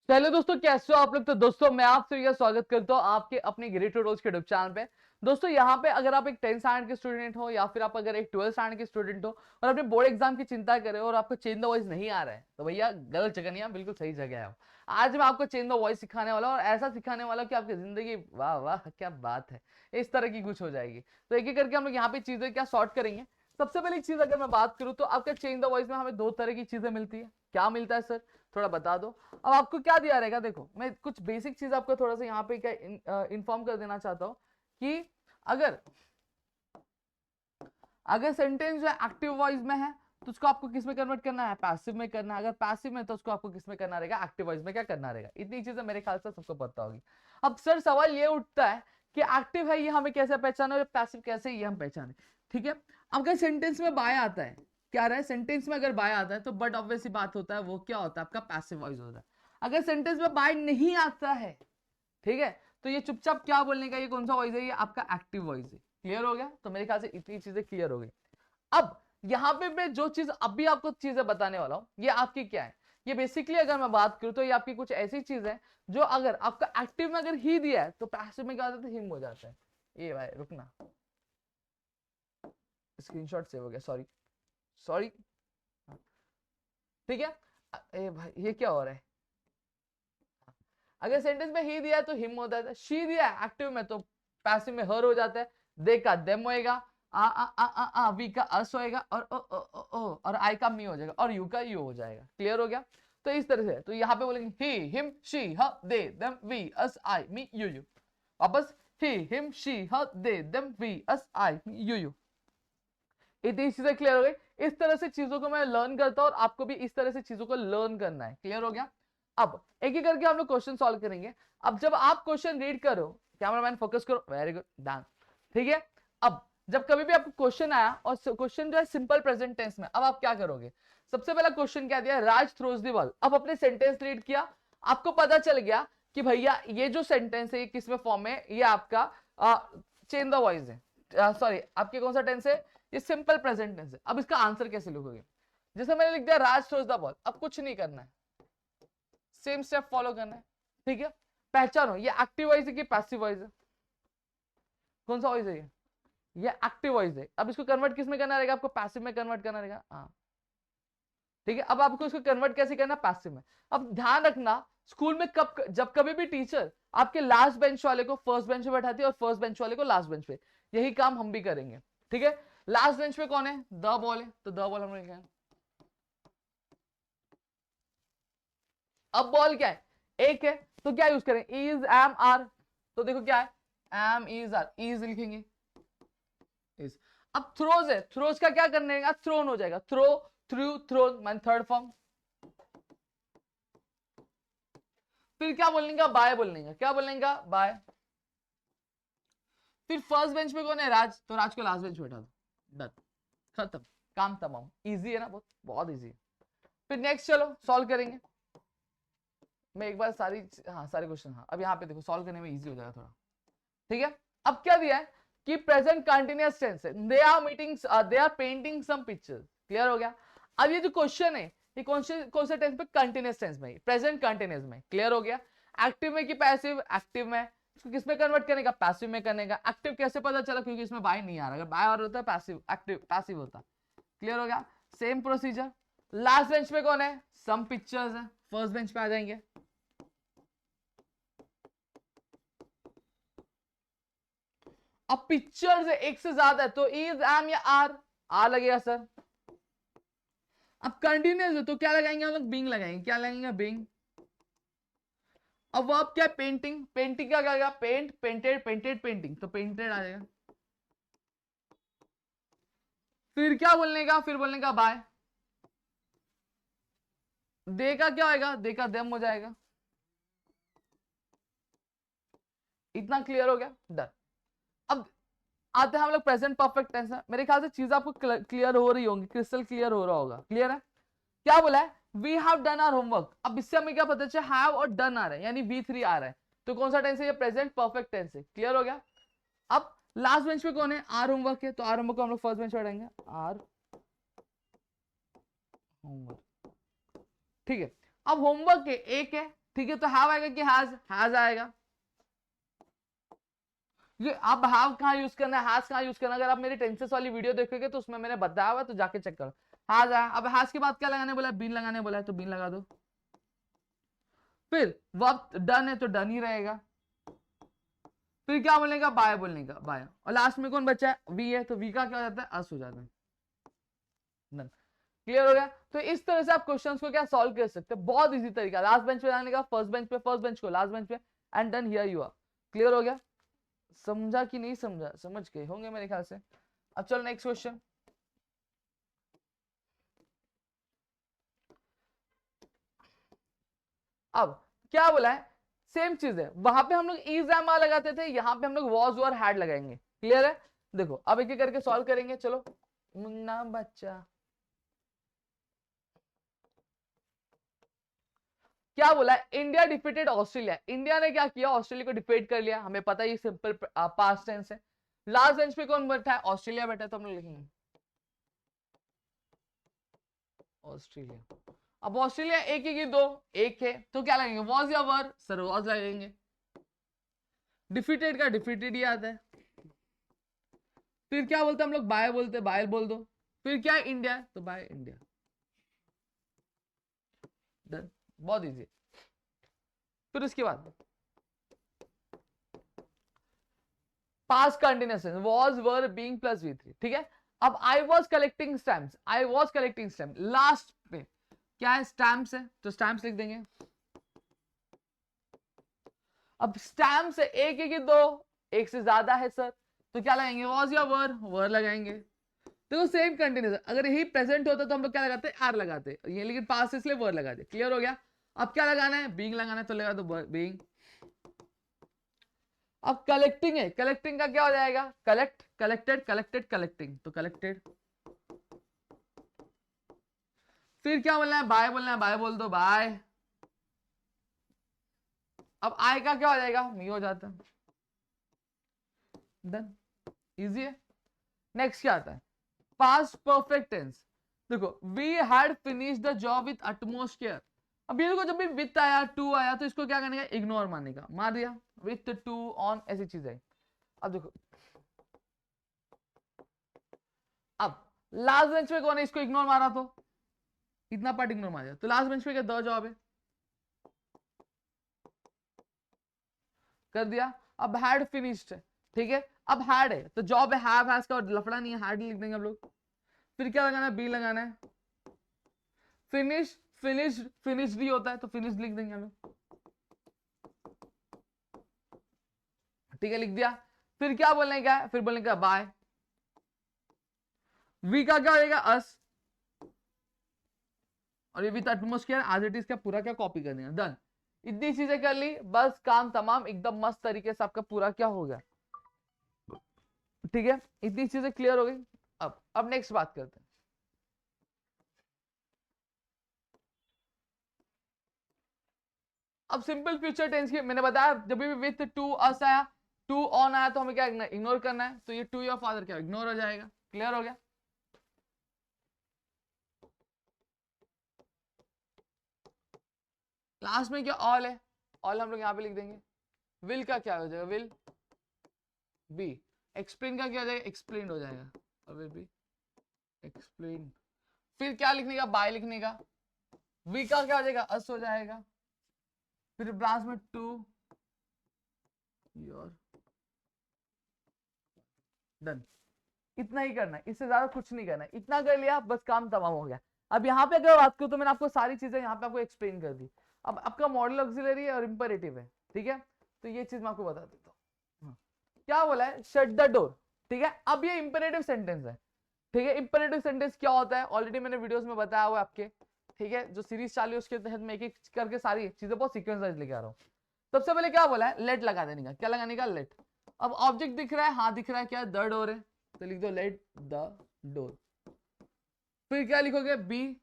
चलो दोस्तों, कैसे हो आप लोग। तो दोस्तों मैं आपसे स्वागत करता हूँ आपके अपने ग्रेट ट्यूटोरियल्स के यूट्यूब चैनल पे। दोस्तों यहाँ पे अगर आप एक 10th स्टैंडर्ड के स्टूडेंट हो या फिर आप अगर एक 12th स्टैंडर्ड के स्टूडेंट हो और अपने बोर्ड एग्जाम की चिंता कर रहे हो और आपको चेंज द वॉइस नहीं आ रहा है, तो भैया गलत जगह नहीं है, बिल्कुल सही जगह है। आज मैं आपको चेंज द वॉइस सिखाने वाला हूँ और ऐसा सिखाने वाला हूँ कि आपकी जिंदगी वाह वाह क्या बात है, इस तरह की कुछ हो जाएगी। तो एक एक करके हम लोग यहाँ पे चीजें क्या सॉर्ट करेंगे। सबसे पहले एक चीज अगर मैं बात करूँ तो आपका चेंज द वॉइस में हमें दो तरह की चीजें मिलती है। क्या मिलता है सर, थोड़ा बता दो। अब आपको क्या दिया रहेगा, देखो मैं कुछ बेसिक चीज आपको थोड़ा सा यहाँ पे क्या इन्फॉर्म कर देना चाहता हूँ कि अगर अगर सेंटेंस जो है एक्टिव वॉइस में है तो उसको आपको किस में कन्वर्ट करना है, पैसिव में करना है। अगर पैसिव में तो उसको आपको किस में करना रहेगा, एक्टिव वॉइस में क्या करना रहेगा। इतनी चीजें मेरे ख्याल से सबको पता होगी। अब सर सवाल ये उठता है कि एक्टिव है ये हमें कैसे पहचाना और पैसिव कैसे ये हम पहचाने। ठीक है, अगर सेंटेंस में बाय आता है, क्या रहा है सेंटेंस में अगर बाय आता है तो बट ऑब्वियस बात होता है वो क्या होता है, आपका पैसिव वॉइस होता है। अगर सेंटेंस में बाय नहीं आता है, ठीक है, तो ये चुपचाप क्या बोलने का, ये कौन सा वॉइस है, ये आपका एक्टिव वॉइस है। क्लियर हो गया, तो मेरे ख्याल से इतनी चीजें क्लियर हो गई। अब यहां पे मैं जो चीज अभी आपको चीजें बताने वाला हूं ये आपकी क्या है, ये बेसिकली अगर मैं बात करूं तो ये आपकी कुछ ऐसी चीज है जो अगर आपका एक्टिव में अगर ही दिया है तो पैसिव में क्या होता है, हिम हो जाता है। ये भाई रुकना, स्क्रीनशॉट सेव हो गया, सॉरी सॉरी। ठीक है, ए भाई ये क्या हो रहा है। अगर सेंटेंस में ही दिया है तो हिम होता है, शी दिया है एक्टिव में तो पैसिव में हर हो जाता है। दे का देम होएगा, आ वी का अस होएगा और ओ और आई का मी हो जाएगा और यू का यू हो जाएगा। क्लियर हो गया, तो इस तरह से तो यहाँ पे बोलेंगे ही him she her they them we us I me you you. वापस he him she her they them we us I me you you. इतनी चीजें क्लियर हो गई। इस तरह से चीजों को मैं लर्न करता हूं और आपको भी इस तरह से चीजों को लर्न करना है। क्लियर हो गया। अब एक एक करके हम लोग क्वेश्चन सॉल्व करेंगे। अब जब आप क्वेश्चन रीड करो, कैमरामैन फोकस करो, वेरी गुड डन। ठीक है, अब जब कभी भी आपको क्वेश्चन आया और क्वेश्चन जो है सिंपल प्रेजेंट टेंस में, अब आप क्या करोगे। सबसे पहला क्वेश्चन क्या दिया, राज थ्रोज द बॉल। अब अपने सेंटेंस रीड किया, आपको पता चल गया कि भैया ये जो सेंटेंस है ये किसमें फॉर्म है, ये आपका चेंज द वॉइस है, सॉरी आपके कौन सा टेंस है, ये सिंपल प्रेजेंट टेंस है। अब इसका आंसर कैसे लिखोगे, जैसे मैंने लिख दिया राज थ्रोज द बॉल, अब कुछ नहीं करना है, सेम स्टेप फॉलो करना है। ठीक है, पहचानो ये एक्टिव वॉइस है कि पैसिव वॉइस है, कौन सा वॉइस है ये एक्टिव वॉइस है। अब इसको कन्वर्ट किस में करना रहेगा, आपको पैसिव में कन्वर्ट करना रहेगा। हाँ ठीक है, अब आपको इसको कन्वर्ट कैसे करना, पैसिव में। अब ध्यान रखना, स्कूल में कब जब कभी भी टीचर आपके लास्ट बेंच वाले को फर्स्ट बेंच पे बैठाती है और फर्स्ट बेंच वाले को लास्ट बेंच पे, यही काम हम भी करेंगे। ठीक है, लास्ट बेंच पे कौन है, द बॉल है, तो द बॉल हम लिखेंगे। अब बॉल क्या है, एक है, तो क्या यूज करें, इज एम आर, तो देखो क्या है, एम इज आर, इज लिखेंगे इज। अब थ्रोज है, थ्रोज का क्या करने का, थ्रोन हो जाएगा, थ्रो थ्रू थ्रोन मान थर्ड फॉर्म। फिर क्या बोलने का, बाय बोलने का, क्या बोलने का, बाय। फिर फर्स्ट बेंच पे कौन है, राज, तो राज को लास्ट बेंच बैठा दो, डन, खत्म, काम तमाम। इजी है ना, बहुत बहुत इजी है। फिर नेक्स्ट चलो सॉल्व करेंगे। मैं एक बार सारी, हाँ सारे क्वेश्चन, हाँ अब यहाँ पे देखो सॉल्व करने में इजी हो जाएगा थोड़ा। ठीक है, अब क्या दिया है कि प्रेजेंट कंटिन्यूअस टेंस है, they are meeting, they are painting some pictures. Clear हो गया। अब ये जो क्वेश्चन है ये कौन से टेंस पे, कंटिन्यूअस टेंस में, प्रेजेंट कंटिन्यूअस में। क्लियर हो गया, एक्टिव में कि पैसिव, एक्टिव में। इसको किस में कन्वर्ट करने का, पैसिव में करने का। एक्टिव कैसे पता चला, क्योंकि इसमें बाय नहीं आ रहा, अगर बाय और होता है पैसिव, एक्टिव पैसिव होता। क्लियर हो गया, सेम प्रोसीजर। लास्ट बेंच पे कौन है, सम पिक्चर्स है, फर्स्ट बेंच पे आ जाएंगे। अब पिक्चर्स एक से ज्यादा है तो इज एम या आर लगेगा सर। अब कंटिन्यूस है तो क्या लगाएंगे हम लोग, बिंग लगाएंगे, क्या लगाएंगे, बिंग। अब वर्ब क्या है, पेंटिंग, पेंटिंग क्या करेगा, पेंट पेंटेड पेंटेड पेंटिंग, तो पेंटेड आ जाएगा। फिर क्या बोलने का, फिर बोलने का बाय। दे का क्या होगा, दे का देम हो जाएगा। इतना क्लियर हो गया, डन। अब आते हैं हम लोग प्रेजेंट परफेक्ट टेंस में। मेरे ख्याल से चीज आपको क्लियर हो रही होंगी, क्रिस्टल क्लियर हो रहा होगा। क्लियर है, क्या बोला है, we have done our homework. अब इससे हमें क्या पता चला, हैव और डन आ रहा है, यानी V3 आ रहा है, तो कौन सा टेंस है, ये प्रेजेंट परफेक्ट टेंस है। क्लियर हो गया। अब लास्ट बेंच पे कौन है, आर होमवर्क है, तो आर होमवर्क को हम लोग फर्स्ट बेंच पे बैठेंगे, आर होमवर्क। ठीक है, अब होमवर्क है, एक है, ठीक है, तो हैव आएगा कि हैज आएगा। ये अब हैव कहाँ यूज करना है, हैज कहाँ यूज करना है, अगर आप मेरी टेंसेस वाली वीडियो देखोगे तो उसमें मैंने बताया हुआ है, तो जाके चेक करो। हैज आया, अब हैज के बाद क्या लगाने बोला है, बीन लगाने बोला है, तो बीन लगा दो। फिर वर्ब डन है तो डन ही रहेगा। फिर क्या बोलने का, बाय बोलने का, बाय। और लास्ट में कौन बचा है, वी है, तो वी का क्या हो जाता है, अस हो जाता है। डन, क्लियर हो गया। तो इस तरह से आप क्वेश्चंस को क्या सॉल्व कर सकते हैं, बहुत इजी तरीका, लास्ट बेंच पे जाने का, फर्स्ट बेंच पे, फर्स्ट बेंच को लास्ट बेंच पे, and done, here you are. Clear हो गया, समझा कि नहीं समझा, समझ गए होंगे मेरे ख्याल से। अब चलो नेक्स्ट क्वेश्चन। अब क्या बोला है, सेम चीज है, वहां पे हम लोग इज एम आर लगाते थे, यहाँ पे हम लोग वॉज और हैड लगाएंगे। क्लियर है, देखो अब एक एक करके सॉल्व करेंगे, चलो। मुन्ना बच्चा, क्या बोला है, इंडिया डिफीटेड ऑस्ट्रेलिया, इंडिया ने क्या किया, ऑस्ट्रेलिया को डिफीट कर लिया, हमें पता है सिंपल पास्ट टेंस है। लास्ट बेंच पे कौन बैठा है, ऑस्ट्रेलिया बैठा है, तो हम लोग लिखेंगे ऑस्ट्रेलिया। अब ऑस्ट्रेलिया एक है कि दो, एक है, तो क्या लगेंगे, वॉज या वर, सर वॉज लगेंगे। डिफीटेड का डिफीटेड ही आता है। फिर क्या बोलते हैं हम लोग, बाय बोलते, बाय बोल दो। फिर क्या है, इंडिया, तो बाय इंडिया। डन, बहुत इजी। फिर उसके बाद past continuous was were being plus V3, ठीक है। अब I was collecting stamps, I was collecting stamp, last पे क्या है, स्टैम्प्स है, तो स्टैम्प्स लिख देंगे। अब स्टैम्प्स है, एक है कि दो, एक से ज्यादा है सर, तो क्या लगाएंगे, वॉज या वर लगाएंगे। देखो सेम कंटिन्यूस, अगर यही प्रेजेंट होता तो हम लोग क्या लगाते, आर लगाते, ये लेकिन पास इसलिए वर लगाते। क्लियर हो गया। अब क्या लगाना है, बीइंग लगाना है, तो लगा दो बीइंग। अब कलेक्टिंग है, कलेक्टिंग का क्या हो जाएगा, कलेक्ट, कलेक्टेड, कलेक्टेड, कलेक्टिंग, तो कलेक्टेड। फिर क्या बोलना है, बाय बोलना है, बाय बोल दो, बाय। अब आई का क्या हो जाएगा, मी हो जाता है। डन, इजी है। नेक्स्ट क्या आता है, पास्ट परफेक्ट टेंस। देखो we had finish the job with utmost care. अब ये देखो, जब भी विथ आया, टू आया, तो इसको क्या करने का, इग्नोर मारने का, मार दिया, विथ टू ऑन, ऐसी चीज है। अब देखो, अब लास्ट बेंच पे कौन है, इसको इग्नोर मारा, तो इतना पार्ट इग्नोर मार दिया, तो लास्ट बेंच पे क्या, द जॉब है, कर दिया। अब हैड फिनिश्ड है, ठीक है। अब हैड है तो जॉब है, हैव हैज का लफड़ा नहीं है, हैड लिख देंगे हम लोग। फिर क्या लगाना है, बी लगाना है। फिनिश, फिनिश्ड, फिनिश्ड ही होता है, तो फिनिश लिख देंगे हम लोग, ठीक है, लिख दिया। फिर क्या बोलने का है, फिर बोलने का बाय। वी का क्या होगा, अस, और ये with atmosphere as it is का पूरा क्या कॉपी कर देना, डन। इतनी चीजें कर ली, बस काम तमाम, एकदम मस्त तरीके से आपका पूरा क्या हो गया, ठीक है। इतनी चीजें क्लियर हो गई। अब नेक्स्ट बात करते हैं। अब सिंपल फ्यूचर टेंस की मैंने बताया, जब भी विथ टू अस आया, टू ऑन आया, तो हमें क्या इग्नोर करना है, तो ये टू योर फादर क्या इग्नोर हो जाएगा। क्लियर हो गया। लास्ट में क्या, ऑल है, ऑल हम लोग यहाँ पे लिख देंगे। विल का क्या हो जाएगा, विल बी। एक्सप्लेन का क्या हो जाएगा, एक्सप्लेन हो जाएगा, और विल बी एक्सप्लेन। फिर क्या लिखने का, बाय लिखने का। वी का क्या हो जाएगा, अस हो जाएगा। फिर ब्रांच में टू योर, डन। इतना ही करना है, इससे ज्यादा कुछ नहीं करना है, इतना कर लिया बस काम तमाम हो गया। अब यहाँ पे अगर बात करूँ तो मैंने आपको सारी चीजें यहाँ पे आपको एक्सप्लेन कर दी। अब आपका मॉडल ऑक्सिलरी है और इंपेरेटिव है, ठीक है, तो ये चीज मैं आपको बता देता हूँ। क्या बोला है, शट द डोर, ठीक है। अब ये इंपेरेटिव सेंटेंस है, ठीक है। इंपेरेटिव सेंटेंस क्या होता है, ऑलरेडी मैंने वीडियोस में बताया हुआ आपके, ठीक है। जो सीरीज चालू है उसके तहत मैं एक एक करके सारी चीजें बहुत सीक्वेंस वाइज लेके आ रहा हूँ। सबसे पहले क्या बोला है, लेट लगा देने का, क्या लगाने का, लेट। अब ऑब्जेक्ट दिख रहा है, हाँ दिख रहा है, क्या, द डोर है, तो लिख दो लेट द डोर। फिर क्या लिखोगे, बी,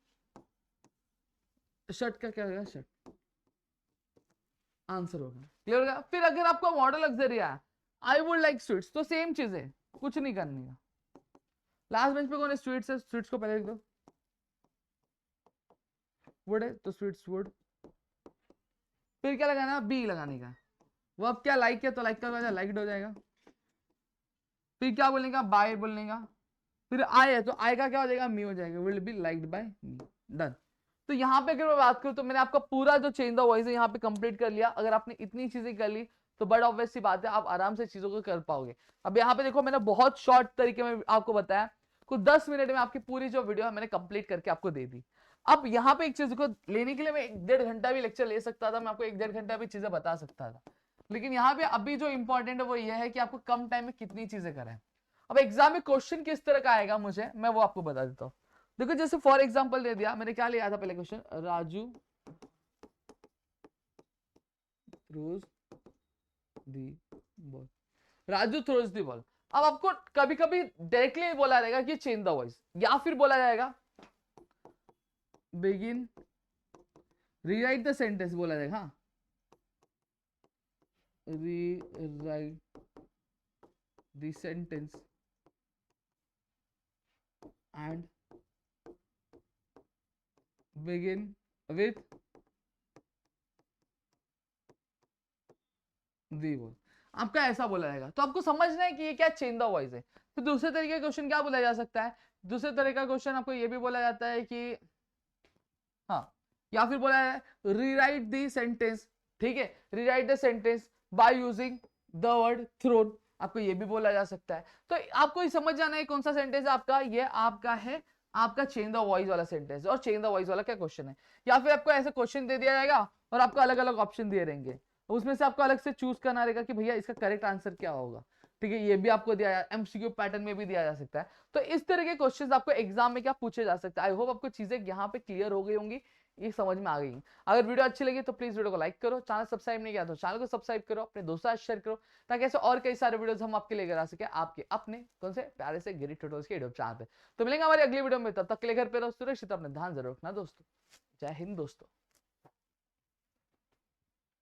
शट का क्या होगा, शट, आंसर होगा। क्लियर होगा। फिर अगर आपको मॉडल लग्जरी है, आई वुड लाइक स्वीट्स, तो सेम चीज है, कुछ नहीं करने का। लास्ट बेंच पे कौन है, स्वीट्स है, स्वीट्स को पहले लिख दो। वुड है तो स्वीट्स वुड, फिर क्या लगाना है, बी लगाने का। वर्ब क्या, लाइक है तो लाइक का लाइक्ड हो जाएगा। फिर क्या बोलने का, बाय बोलने का। फिर आई है तो आई का क्या हो जाएगा, मी हो जाएगा, will be liked by me, done. तो यहाँ पे अगर मैं बात करूँ तो मैंने आपका पूरा जो चेंज द वॉइस है यहाँ पे कंप्लीट कर लिया। अगर आपने इतनी चीजें कर ली तो बड़ा ऑब्वियस सी बात है आप आराम से चीजों को कर पाओगे। अब यहाँ पे देखो मैंने बहुत शॉर्ट तरीके में आपको बताया, कुछ 10 मिनट में आपकी पूरी जो वीडियो है मैंने कंप्लीट करके आपको दे दी। अब यहाँ पे एक चीज को लेने के लिए मैं 1.5 घंटा भी लेक्चर ले सकता था, मैं आपको 1.5 घंटा भी चीजें बता सकता था, लेकिन यहाँ पे अभी जो इंपॉर्टेंट है वो ये है कि आपको कम टाइम में कितनी चीजें करें। अब एग्जाम में क्वेश्चन किस तरह का आएगा मुझे मैं वो आपको बता देता हूँ। देखो जैसे फॉर एग्जांपल दे दिया, मैंने क्या लिया था पहले question, Raju throws the ball, Raju throws the ball. अब आपको कभी कभी डायरेक्टली बोला जाएगा कि चेंज द वॉइस, या फिर बोला जाएगा बिगिन रीराइट द सेंटेंस बोला जाएगा। हाँ, rewrite the sentence and begin with the word। आपका ऐसा बोला जाएगा, तो आपको समझना है कि ये क्या चेंज द वॉइस है। तो दूसरे तरीके का क्वेश्चन क्या बोला जा सकता है, दूसरे तरह का क्वेश्चन आपको ये भी बोला जाता है कि हाँ, या फिर बोला है रीराइट द सेंटेंस, ठीक है, rewrite the sentence by using the word thrown, आपको ये भी बोला जा सकता है। तो आपको समझ जाना है कौन सा सेंटेंस आपका, ये आपका है आपका चेंज द वॉइस वाला सेंटेंस और चेंज द वॉइस वाला क्या क्वेश्चन है। या फिर आपको ऐसे क्वेश्चन दे दिया जाएगा और आपको अलग अलग ऑप्शन दिए रहेंगे, उसमें से आपको अलग से चूज करना रहेगा कि भैया इसका करेक्ट आंसर क्या होगा, ठीक है, ये भी आपको दिया जाए, एमसीक्यू पैटर्न में भी दिया जा सकता है। तो इस तरह के क्वेश्चंस आपको एग्जाम में क्या पूछे जा सकते हैं। आई होप आपको चीजें यहाँ पे क्लियर हो गई होंगी, ये समझ में आ गई। अगर वीडियो अच्छी लगी तो प्लीज वीडियो को लाइक करो, चैनल सब्सक्राइब नहीं किया तो चैनल को सब्सक्राइब करो, अपने दोस्तों से शेयर करो, ताकि ऐसे और कई सारे वीडियोस हम आपके लेकर आ सके आपके अपने कौन से प्यारे से गिरी ट्यूटोरियल्स के यूट्यूब चैनल पे। तो मिलेंगे हमारी अगली वीडियो में, तब तक के लिए घर पे रहो सुरक्षित, अपने ध्यान जरूर रखना दोस्तों। जय हिंद दोस्तों।